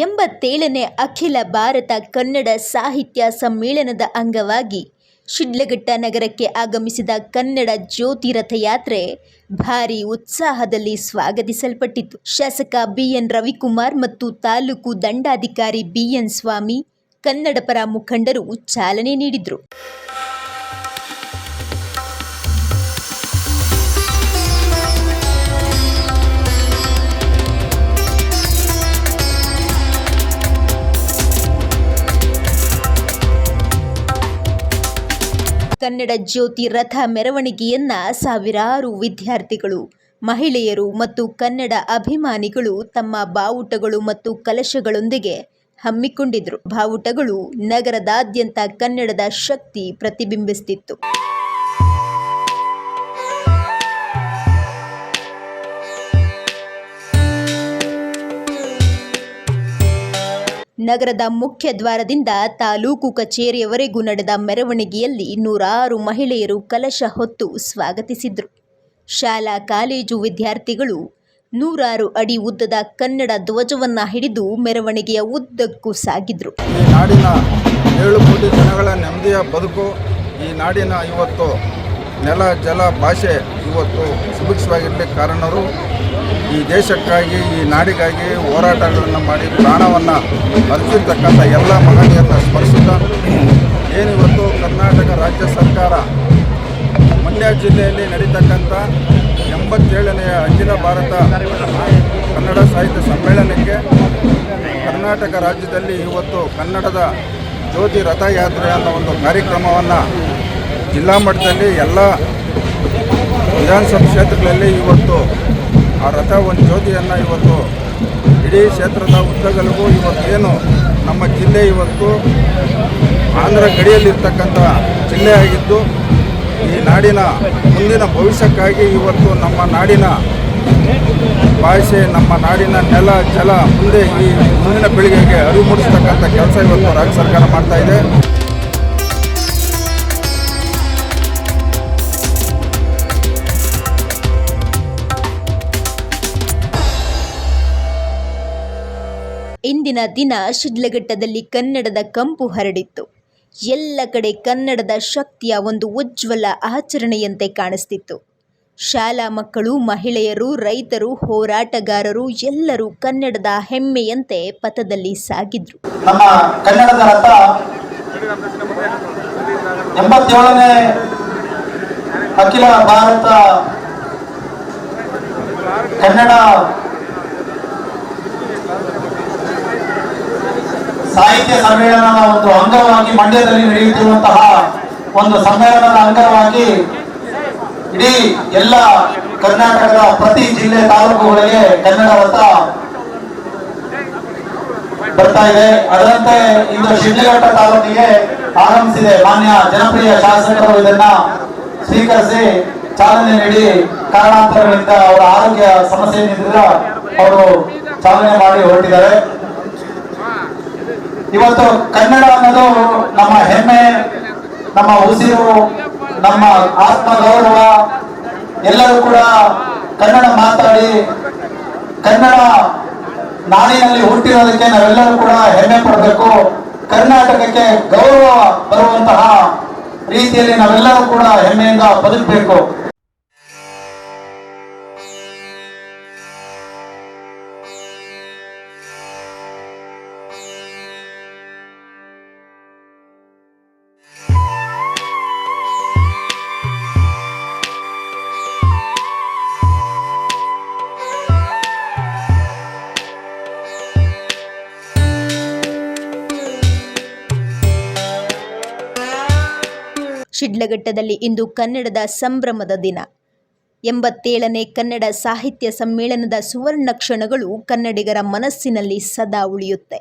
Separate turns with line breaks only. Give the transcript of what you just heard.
87ನೇ ಅಖಿಲ ಭಾರತ ಕನ್ನಡ ಸಾಹಿತ್ಯ ಸಮ್ಮೇಳನದ ಅಂಗವಾಗಿ ಶಿಡ್ಲಘಟ್ಟ ನಗರಕ್ಕೆ ಆಗಮಿಸಿದ ಕನ್ನಡ ಜ್ಯೋತಿ ರಥಯಾತ್ರೆ ಭಾರೀ ಉತ್ಸಾಹದಲ್ಲಿ ಸ್ವಾಗತಿಸಲ್ಪಟ್ಟಿತು. ಶಾಸಕ ಬಿಎನ್ ರವಿಕುಮಾರ್ ಮತ್ತು ತಾಲೂಕು ದಂಡಾಧಿಕಾರಿ ಬಿಎನ್ ಸ್ವಾಮಿ ಕನ್ನಡಪರ ಮುಖಂಡರು ಚಾಲನೆ ನೀಡಿದರು. ಕನ್ನಡ ಜ್ಯೋತಿ ರಥ ಮೆರವಣಿಗೆಯನ್ನ ಸಾವಿರಾರು ವಿದ್ಯಾರ್ಥಿಗಳು, ಮಹಿಳೆಯರು ಮತ್ತು ಕನ್ನಡ ಅಭಿಮಾನಿಗಳು ತಮ್ಮ ಬಾವುಟಗಳು ಮತ್ತು ಕಲಶಗಳೊಂದಿಗೆ ಹಮ್ಮಿಕೊಂಡಿದ್ರು. ಬಾವುಟಗಳು ನಗರದಾದ್ಯಂತ ಕನ್ನಡದ ಶಕ್ತಿ ಪ್ರತಿಬಿಂಬಿಸುತ್ತಿತ್ತು. ನಗರದ ಮುಖ್ಯ ದ್ವಾರದಿಂದ ತಾಲೂಕು ಕಚೇರಿಯವರೆಗೂ ನಡೆದ ಮೆರವಣಿಗೆಯಲ್ಲಿ ನೂರಾರು ಮಹಿಳೆಯರು ಕಲಶ ಹೊತ್ತು ಸ್ವಾಗತಿಸಿದ್ರು. ಶಾಲಾ ಕಾಲೇಜು ವಿದ್ಯಾರ್ಥಿಗಳು ನೂರಾರು ಅಡಿ ಉದ್ದದ ಕನ್ನಡ ಧ್ವಜವನ್ನ ಹಿಡಿದು ಮೆರವಣಿಗೆಯ ಉದ್ದಕ್ಕೂ ಸಾಗಿದ್ರು.
ಈ ನಾಡಿನ 7 ಕೋಟಿ ಜನಗಳ ನೆಮ್ಮದಿಯ ಬದುಕು, ಈ ನಾಡಿನ ಇವತ್ತು ನೆಲ ಜಲ ಭಾಷೆ ಇವತ್ತು ಸುಭಿಕ್ಷವಾಗಿರಲಿಕ್ಕೆ ಕಾರಣರು ಈ ದೇಶಕ್ಕಾಗಿ, ಈ ನಾಡಿಗಾಗಿ ಹೋರಾಟಗಳನ್ನು ಮಾಡಿ ಪ್ರಾಣವನ್ನು ಅರ್ಪಿಸಿರ್ತಕ್ಕಂಥ ಎಲ್ಲ ಮಹನೀಯರನ್ನು ಸ್ಮರಿಸುತ್ತಾ, ಏನಿವತ್ತು ಕರ್ನಾಟಕ ರಾಜ್ಯ ಸರ್ಕಾರ ಮಂಡ್ಯ ಜಿಲ್ಲೆಯಲ್ಲಿ ನಡೀತಕ್ಕಂಥ 87ನೇ ಅಖಿಲ ಭಾರತ ಕನ್ನಡ ಸಾಹಿತ್ಯ ಸಮ್ಮೇಳನಕ್ಕೆ ಕರ್ನಾಟಕ ರಾಜ್ಯದಲ್ಲಿ ಇವತ್ತು ಕನ್ನಡದ ಜ್ಯೋತಿ ರಥಯಾತ್ರೆ ಅನ್ನೋ ಒಂದು ಕಾರ್ಯಕ್ರಮವನ್ನು ಜಿಲ್ಲಾ ಮಟ್ಟದಲ್ಲಿ ಎಲ್ಲ ವಿಧಾನಸಭಾ ಕ್ಷೇತ್ರಗಳಲ್ಲಿ ಇವತ್ತು ಆ ರಥ ಒಂದು ಜ್ಯೋತಿಯನ್ನು ಇವತ್ತು ಇಡೀ ಕ್ಷೇತ್ರದ ಉದ್ದಗಲಗೂ ಇವತ್ತೇನು ನಮ್ಮ ಜಿಲ್ಲೆ ಇವತ್ತು ಆಂಧ್ರ ಗಡಿಯಲ್ಲಿರ್ತಕ್ಕಂಥ ಜಿಲ್ಲೆಯಾಗಿದ್ದು, ಈ ನಾಡಿನ ಮುಂದಿನ ಭವಿಷ್ಯಕ್ಕಾಗಿ ಇವತ್ತು ನಮ್ಮ ನಾಡಿನ ಭಾಷೆ, ನಮ್ಮ ನಾಡಿನ ನೆಲ ಜಲ ಮುಂದೆ ಈ ಮುಂದಿನ ಪೀಳಿಗೆಗೆ ಅರಿವು ಮೂಡಿಸ್ತಕ್ಕಂಥ ಕೆಲಸ ಇವತ್ತು ರಾಜ್ಯ ಸರ್ಕಾರ ಮಾಡ್ತಾ ಇದೆ.
ಇಂದಿನ ದಿನ ಶಿಡ್ಲಘಟ್ಟದಲ್ಲಿ ಕನ್ನಡದ ಕಂಪು ಹರಡಿತ್ತು. ಎಲ್ಲ ಕಡೆ ಕನ್ನಡದ ಶಕ್ತಿಯ ಒಂದು ಉಜ್ವಲ ಆಚರಣೆಯಂತೆ ಕಾಣಿಸ್ತಿತ್ತು. ಶಾಲಾ ಮಕ್ಕಳು, ಮಹಿಳೆಯರು, ರೈತರು, ಹೋರಾಟಗಾರರು ಎಲ್ಲರೂ ಕನ್ನಡದ ಹೆಮ್ಮೆಯಂತೆ ಪಥದಲ್ಲಿ ಸಾಗಿದ್ರು.
ನಮ್ಮ ಕನ್ನಡದ ರಥ 87ನೇ ಅಖಿಲ ಭಾರತ ಕನ್ನಡ ಸಾಹಿತ್ಯ ಸಮ್ಮೇಳನದ ಒಂದು ಅಂಗವಾಗಿ ಮಂಡ್ಯದಲ್ಲಿ ನಡೆಯುತ್ತಿರುವಂತಹ ಒಂದು ಸಮ್ಮೇಳನದ ಅಂಗವಾಗಿ ಇಡೀ ಎಲ್ಲ ಕರ್ನಾಟಕದ ಪ್ರತಿ ಜಿಲ್ಲೆ ತಾಲೂಕುಗಳಿಗೆ ಕನ್ನಡ ರಥ ಬರ್ತಾ ಇದೆ. ಅದರಂತೆ ಇಂದು ಶಿಡ್ಲಘಟ್ಟ ತಾಲೂಕಿಗೆ ಆಗಮಿಸಿದೆ. ಮಾನ್ಯ ಜನಪ್ರಿಯ ಶಾಸಕರು ಇದನ್ನ ಸ್ವೀಕರಿಸಿ ಚಾಲನೆ ನೀಡಿ, ಕಾರಣಾಂತರಗಳಿಂದ ಅವರ ಆರೋಗ್ಯ ಸಮಸ್ಯೆಯಿಂದ ಅವರು ಚಾಲನೆ ಮಾಡಿ ಹೊರಟಿದ್ದಾರೆ. ಇವತ್ತು ಕನ್ನಡ ಅನ್ನೋದು ನಮ್ಮ ಹೆಮ್ಮೆ, ನಮ್ಮ ಉಸಿರು, ನಮ್ಮ ಆತ್ಮ ಗೌರವ. ಎಲ್ಲರೂ ಕೂಡ ಕನ್ನಡ ಮಾತಾಡಿ ಕನ್ನಡ ನಾಡಿನಲ್ಲಿ ಹುಟ್ಟಿರೋದಕ್ಕೆ ನಾವೆಲ್ಲರೂ ಕೂಡ ಹೆಮ್ಮೆ ಪಡಬೇಕು. ಕರ್ನಾಟಕಕ್ಕೆ ಗೌರವ ಬರುವಂತಹ ರೀತಿಯಲ್ಲಿ ನಾವೆಲ್ಲರೂ ಕೂಡ ಹೆಮ್ಮೆಯಿಂದ ಬದುಕಬೇಕು.
ಶಿಡ್ಲಘಟ್ಟದಲ್ಲಿ ಇಂದು ಕನ್ನಡದ ಸಂಭ್ರಮದ ದಿನ. 87ನೇ ಕನ್ನಡ ಸಾಹಿತ್ಯ ಸಮ್ಮೇಳನದ ಸುವರ್ಣ ಕ್ಷಣಗಳು ಕನ್ನಡಿಗರ ಮನಸ್ಸಿನಲ್ಲಿ ಸದಾ ಉಳಿಯುತ್ತೆ.